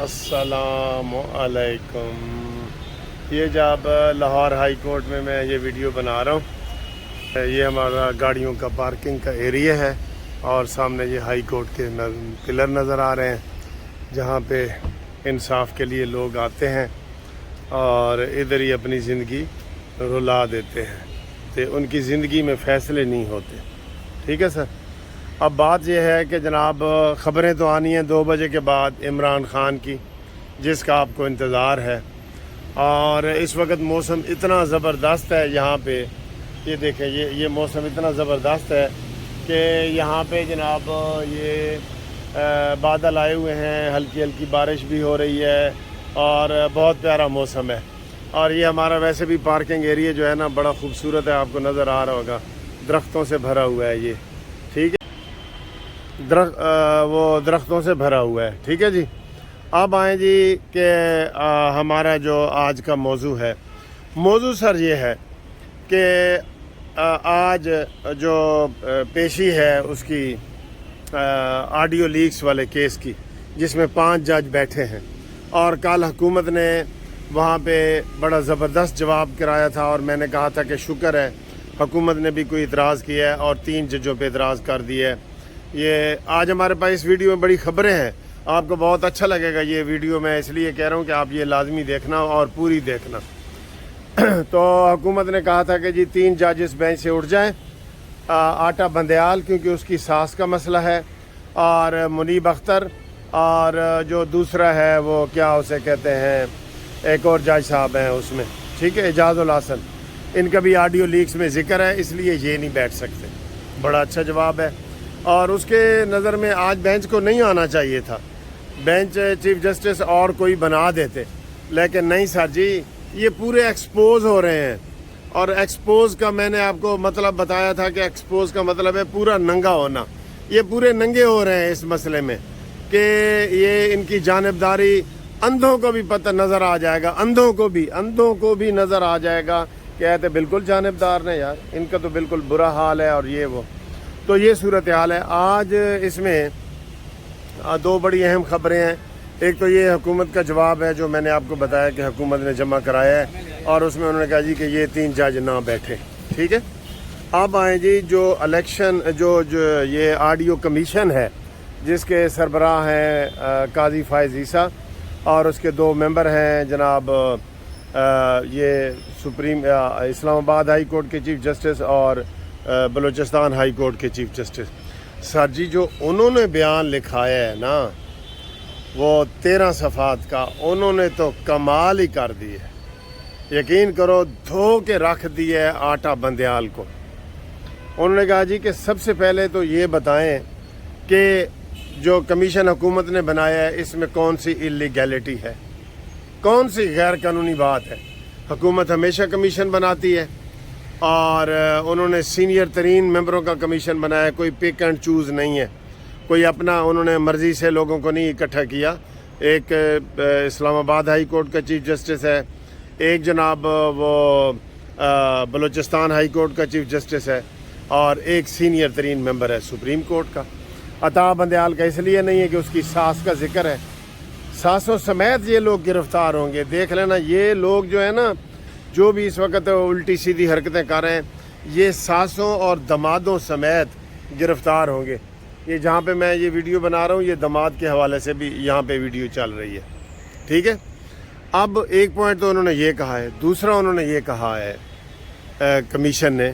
السلام علیکم۔ یہ جب لاہور ہائی کورٹ میں یہ ویڈیو بنا رہا ہوں، یہ ہمارا گاڑیوں کا پارکنگ کا ایریا ہے اور سامنے یہ ہائی کورٹ کے پلر نظر آ رہے ہیں جہاں پہ انصاف کے لیے لوگ آتے ہیں اور ادھر ہی اپنی زندگی رلا دیتے ہیں تو ان کی زندگی میں فیصلے نہیں ہوتے۔ ٹھیک ہے سر، اب بات یہ ہے کہ جناب خبریں تو آنی ہیں 2 بجے کے بعد عمران خان کی، جس کا آپ کو انتظار ہے، اور اس وقت موسم اتنا زبردست ہے یہاں پہ، یہ دیکھیں یہ موسم اتنا زبردست ہے کہ یہاں پہ جناب یہ بادل آئے ہوئے ہیں، ہلکی ہلکی بارش بھی ہو رہی ہے اور بہت پیارا موسم ہے۔ اور یہ ہمارا ویسے بھی پارکنگ ایریا جو ہے نا بڑا خوبصورت ہے، آپ کو نظر آ رہا ہوگا، درختوں سے بھرا ہوا ہے یہ، ٹھیک ہے، درختوں سے بھرا ہوا ہے۔ ٹھیک ہے جی، اب آئیں جی کہ ہمارا جو آج کا موضوع سر یہ ہے کہ آج جو پیشی ہے اس کی آڈیو لیکس والے کیس کی، جس میں 5 جج بیٹھے ہیں، اور کل حکومت نے وہاں پہ بڑا زبردست جواب کرایا تھا، اور میں نے کہا تھا کہ شکر ہے حکومت نے بھی کوئی اعتراض کیا ہے اور 3 ججوں پہ اعتراض کر دیا ہے۔ یہ آج ہمارے پاس اس ویڈیو میں بڑی خبریں ہیں، آپ کو بہت اچھا لگے گا یہ ویڈیو، میں اس لیے کہہ رہا ہوں کہ آپ یہ لازمی دیکھنا اور پوری دیکھنا۔ تو حکومت نے کہا تھا کہ جی 3 جج اس بینچ سے اٹھ جائیں، آٹا بندیال کیونکہ اس کی ساس کا مسئلہ ہے، اور منیب اختر، اور جو دوسرا ہے وہ کیا اسے کہتے ہیں، ایک اور جج صاحب ہیں اس میں، ٹھیک ہے، اعجاز الحسن، ان کا بھی آڈیو لیکس میں ذکر ہے، اس لیے یہ نہیں بیٹھ سکتے۔ بڑا اچھا جواب ہے، اور اس کے نظر میں آج بینچ کو نہیں آنا چاہیے تھا، بینچ چیف جسٹس اور کوئی بنا دیتے، لیکن نہیں سر جی، یہ پورے ایکسپوز ہو رہے ہیں، اور ایکسپوز کا میں نے آپ کو مطلب بتایا تھا کہ ایکسپوز کا مطلب ہے پورا ننگا ہونا، یہ پورے ننگے ہو رہے ہیں اس مسئلے میں، کہ یہ ان کی جانبداری اندھوں کو بھی پتہ نظر آ جائے گا، اندھوں کو بھی نظر آ جائے گا کہ ایتے بالکل جانبدار نے یار، ان کا تو بالکل برا حال ہے، اور یہ وہ، تو یہ صورتحال ہے۔ آج اس میں 2 بڑی اہم خبریں ہیں، ایک تو یہ حکومت کا جواب ہے جو میں نے آپ کو بتایا کہ حکومت نے جمع کرایا ہے، اور اس میں انہوں نے کہا جی کہ یہ 3 جج نہ بیٹھے، ٹھیک ہے۔ اب آئیں جی جو الیکشن جو یہ آڈیو کمیشن ہے، جس کے سربراہ ہیں قاضی فائز عیسیٰ، اور اس کے 2 ممبر ہیں جناب یہ اسلام آباد ہائی کورٹ کے چیف جسٹس اور بلوچستان ہائی کورٹ کے چیف جسٹس، سر جی جو انہوں نے بیان لکھایا ہے نا وہ 13 صفحات کا، انہوں نے تو کمال ہی کر دی ہے، یقین کرو دھو کے رکھ دیا ہے آٹا بندیال کو۔ انہوں نے کہا جی کہ سب سے پہلے تو یہ بتائیں کہ جو کمیشن حکومت نے بنایا ہے اس میں کون سی اللیگیلٹی ہے، کون سی غیر قانونی بات ہے۔ حکومت ہمیشہ کمیشن بناتی ہے، اور انہوں نے سینئر ترین ممبروں کا کمیشن بنایا ہے، کوئی پک اینڈ چوز نہیں ہے، کوئی اپنا انہوں نے مرضی سے لوگوں کو نہیں اکٹھا کیا۔ ایک اسلام آباد ہائی کورٹ کا چیف جسٹس ہے، ایک جناب وہ بلوچستان ہائی کورٹ کا چیف جسٹس ہے، اور ایک سینئر ترین ممبر ہے سپریم کورٹ کا۔ عطا بندیال کا اس لیے نہیں ہے کہ اس کی ساس کا ذکر ہے، ساسوں سمیت یہ لوگ گرفتار ہوں گے، دیکھ لینا، یہ لوگ جو ہے نا جو بھی اس وقت الٹی سیدھی حرکتیں کر رہے ہیں، یہ ساسوں اور دمادوں سمیت گرفتار ہوں گے۔ یہ جہاں پہ میں یہ ویڈیو بنا رہا ہوں یہ دماد کے حوالے سے بھی یہاں پہ ویڈیو چل رہی ہے، ٹھیک ہے۔ اب ایک پوائنٹ تو انہوں نے یہ کہا ہے، دوسرا انہوں نے یہ کہا ہے کمیشن نے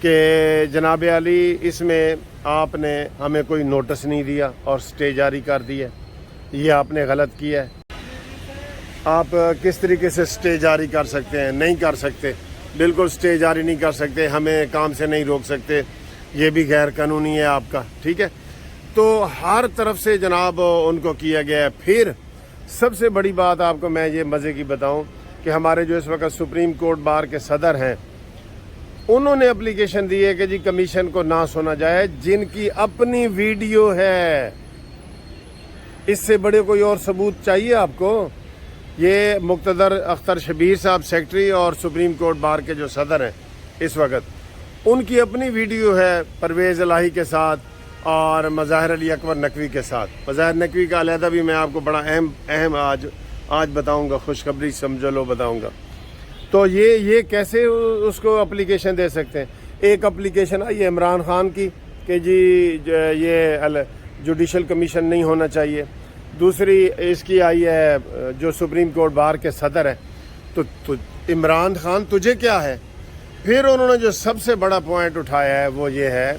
کہ جناب علی اس میں آپ نے ہمیں کوئی نوٹس نہیں دیا اور سٹے جاری کر دی ہے، یہ آپ نے غلط کیا ہے۔ آپ کس طریقے سے سٹے جاری کر سکتے ہیں؟ نہیں کر سکتے، بالکل سٹے جاری نہیں کر سکتے، ہمیں کام سے نہیں روک سکتے، یہ بھی غیر قانونی ہے آپ کا، ٹھیک ہے۔ تو ہر طرف سے جناب ان کو کیا گیا ہے۔ پھر سب سے بڑی بات آپ کو میں یہ مزے کی بتاؤں کہ ہمارے جو اس وقت سپریم کورٹ بار کے صدر ہیں، انہوں نے اپلیکیشن دی ہے کہ جی کمیشن کو نہ سنا جائے، جن کی اپنی ویڈیو ہے، اس سے بڑے کوئی اور ثبوت چاہیے آپ کو؟ یہ مقتدر اختر شبیر صاحب سیکرٹری اور سپریم کورٹ بار کے جو صدر ہیں اس وقت، ان کی اپنی ویڈیو ہے پرویز الہی کے ساتھ، اور مظاہر علی اکبر نقوی کے ساتھ. مظاہر نقوی کا علیحدہ بھی میں آپ کو بڑا اہم آج بتاؤں گا, خوشخبری سمجھ لو بتاؤں گا. تو یہ کیسے اس کو اپلیکیشن دے سکتے ہیں. ایک اپلیکیشن آئی ہے عمران خان کی کہ جی یہ جوڈیشل کمیشن نہیں ہونا چاہیے. دوسری اس کی آئی ہے جو سپریم کورٹ بار کے صدر ہے. تو عمران خان تجھے کیا ہے. پھر انہوں نے جو سب سے بڑا پوائنٹ اٹھایا ہے وہ یہ ہے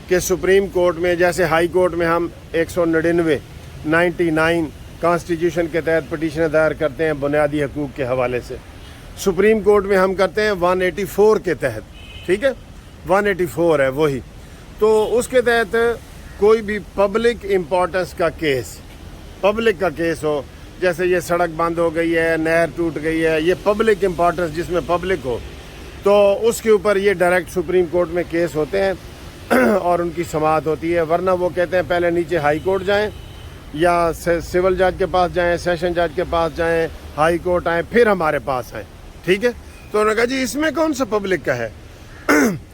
کہ سپریم کورٹ میں جیسے ہائی کورٹ میں ہم 199 کانسٹیٹیوشن کے تحت پٹیشنیں دائر کرتے ہیں بنیادی حقوق کے حوالے سے, سپریم کورٹ میں ہم کرتے ہیں 184 کے تحت. ٹھیک ہے, 184 ہے وہی. تو اس کے تحت کوئی بھی پبلک امپورٹنس کا کیس, پبلک کا کیس ہو, جیسے یہ سڑک بند ہو گئی ہے, نہر ٹوٹ گئی ہے, یہ پبلک امپورٹنس جس میں پبلک ہو, تو اس کے اوپر یہ ڈائریکٹ سپریم کورٹ میں کیس ہوتے ہیں اور ان کی سماعت ہوتی ہے. ورنہ وہ کہتے ہیں پہلے نیچے ہائی کورٹ جائیں یا سول جج کے پاس جائیں, سیشن جج کے پاس جائیں, ہائی کورٹ آئیں, پھر ہمارے پاس آئیں. ٹھیک ہے, تو انہوں نے کہا جی اس میں کون سا پبلک کا ہے.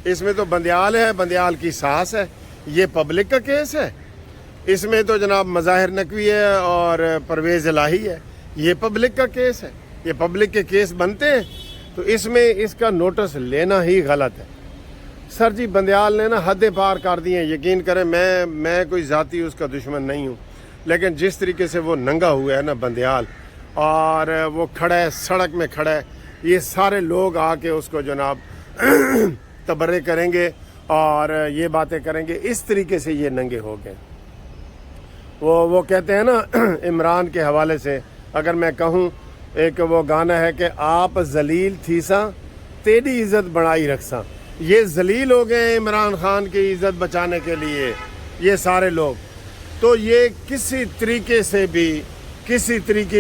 اس میں تو بندیال ہے, بندیال کی ساس ہے, یہ پبلک کا کیس ہے. اس میں تو جناب مظاہر نقوی ہے اور پرویز الہی ہے, یہ پبلک کا کیس ہے. یہ پبلک کے کیس بنتے ہیں, تو اس میں اس کا نوٹس لینا ہی غلط ہے. سر جی بندیال نے نا حدیں پار کر دی ہیں. یقین کریں میں کوئی ذاتی اس کا دشمن نہیں ہوں, لیکن جس طریقے سے وہ ننگا ہوا ہے نا بندیال, اور وہ کھڑا ہے سڑک میں کھڑا ہے, یہ سارے لوگ آ کے اس کو جناب تبرے کریں گے اور یہ باتیں کریں گے. اس طریقے سے یہ ننگے ہو گئے. وہ کہتے ہیں نا عمران کے حوالے سے اگر میں کہوں, ایک وہ گانا ہے کہ آپ ذلیل تھی سا تیری عزت بڑائی رکھساں. یہ ذلیل ہو گئے عمران خان کی عزت بچانے کے لیے یہ سارے لوگ. تو یہ کسی طریقے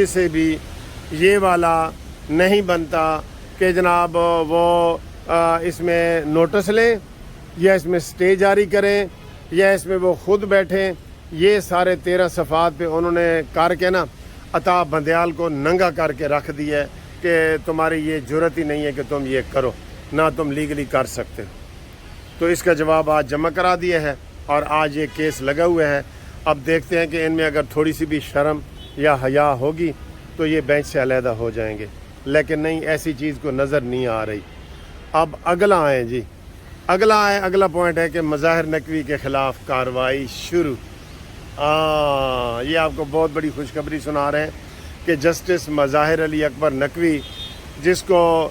سے بھی یہ والا نہیں بنتا کہ جناب وہ اس میں نوٹس لیں یا اس میں سٹے جاری کریں یا اس میں وہ خود بیٹھیں. یہ سارے 13 صفحات پہ انہوں نے کر کے نا عطا بندیال کو ننگا کر کے رکھ دیا ہے کہ تمہاری یہ جرت ہی نہیں ہے کہ تم یہ کرو, نہ تم لیگلی کر سکتے. تو اس کا جواب آج جمع کرا دیا ہے اور آج یہ کیس لگا ہوا ہے. اب دیکھتے ہیں کہ ان میں اگر تھوڑی سی بھی شرم یا حیا ہوگی تو یہ بینچ سے علیحدہ ہو جائیں گے, لیکن نہیں, ایسی چیز کو نظر نہیں آ رہی. اب اگلا آئیں جی, اگلا پوائنٹ ہے کہ مظاہر نقوی کے خلاف کارروائی شروع. یہ آپ کو بہت بڑی خوشخبری سنا رہے ہیں کہ جسٹس مظاہر علی اکبر نقوی, جس کو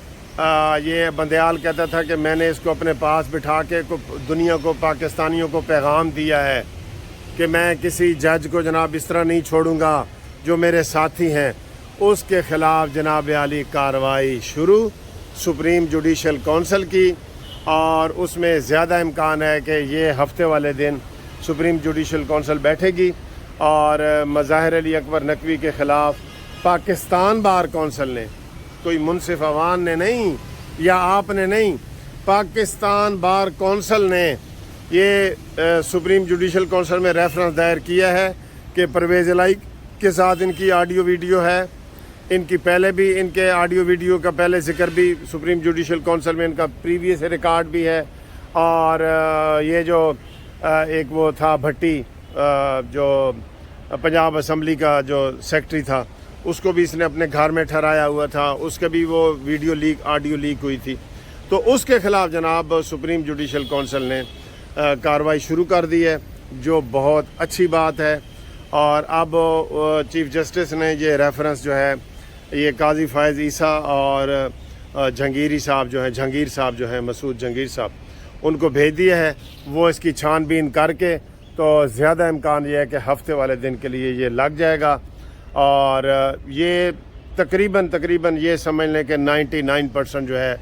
یہ بندیال کہتا تھا کہ میں نے اس کو اپنے پاس بٹھا کے دنیا کو, پاکستانیوں کو پیغام دیا ہے کہ میں کسی جج کو جناب اس طرح نہیں چھوڑوں گا جو میرے ساتھی ہیں, اس کے خلاف جناب عالی کارروائی شروع سپریم جوڈیشل کونسل کی. اور اس میں زیادہ امکان ہے کہ یہ ہفتے والے دن سپریم جوڈیشل کونسل بیٹھے گی اور مظاہر علی اکبر نقوی کے خلاف پاکستان بار کونسل نے, کوئی منصف عوان نے نہیں یا آپ نے نہیں, پاکستان بار کونسل نے یہ سپریم جوڈیشل کونسل میں ریفرنس دائر کیا ہے کہ پرویز الہی کے ساتھ ان کی آڈیو ویڈیو ہے. ان کی پہلے بھی ان کے آڈیو ویڈیو کا پہلے ذکر بھی سپریم جوڈیشل کونسل میں ان کا پریویس ریکارڈ بھی ہے. اور یہ جو ایک وہ تھا بھٹی جو پنجاب اسمبلی کا جو سیکٹری تھا, اس کو بھی اس نے اپنے گھر میں ٹھہرایا ہوا تھا, اس کا بھی وہ ویڈیو لیک آڈیو لیک ہوئی تھی. تو اس کے خلاف جناب سپریم جوڈیشل کونسل نے کارروائی شروع کر دی ہے, جو بہت اچھی بات ہے. اور اب چیف جسٹس نے یہ ریفرنس جو ہے یہ قاضی فائز عیسیٰ اور جہانگیر صاحب جو ہیں مسعود جہانگیر صاحب, ان کو بھیج دیا ہے. وہ اس کی چھان بین کر کے تو زیادہ امکان یہ ہے کہ ہفتے والے دن کے لیے یہ لگ جائے گا. اور یہ تقریباً یہ سمجھ لیں کہ 99% جو ہے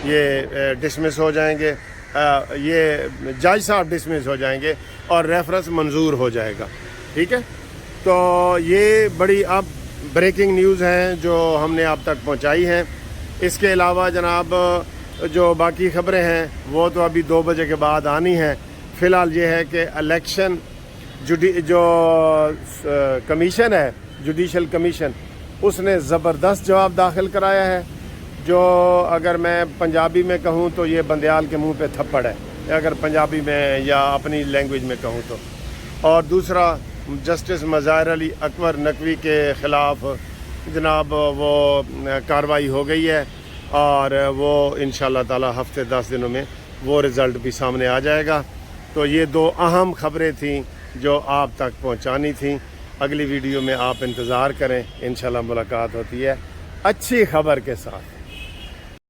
یہ ڈسمس ہو جائیں گے, یہ جج صاحب ڈسمس ہو جائیں گے اور ریفرنس منظور ہو جائے گا. ٹھیک ہے, تو یہ بڑی اب بریکنگ نیوز ہیں جو ہم نے آپ تک پہنچائی ہیں. اس کے علاوہ جناب جو باقی خبریں ہیں وہ تو ابھی 2 بجے کے بعد آنی ہیں. فی الحال یہ ہے کہ الیکشن جو کمیشن ہے, جوڈیشل کمیشن, اس نے زبردست جواب داخل کرایا ہے, جو اگر میں پنجابی میں کہوں تو یہ بندیال کے منہ پہ تھپڑ ہے, اگر پنجابی میں یا اپنی لینگویج میں کہوں تو. اور دوسرا جسٹس مظاہر علی اکبر نقوی کے خلاف جناب وہ کارروائی ہو گئی ہے، اور وہ انشاءاللہ تعالی ہفتے 10 دنوں میں وہ رزلٹ بھی سامنے آ جائے گا۔ تو یہ 2 اہم خبریں تھیں جو آپ تک پہنچانی تھیں۔ اگلی ویڈیو میں آپ انتظار کریں، انشاءاللہ ملاقات ہوتی ہے اچھی خبر کے ساتھ۔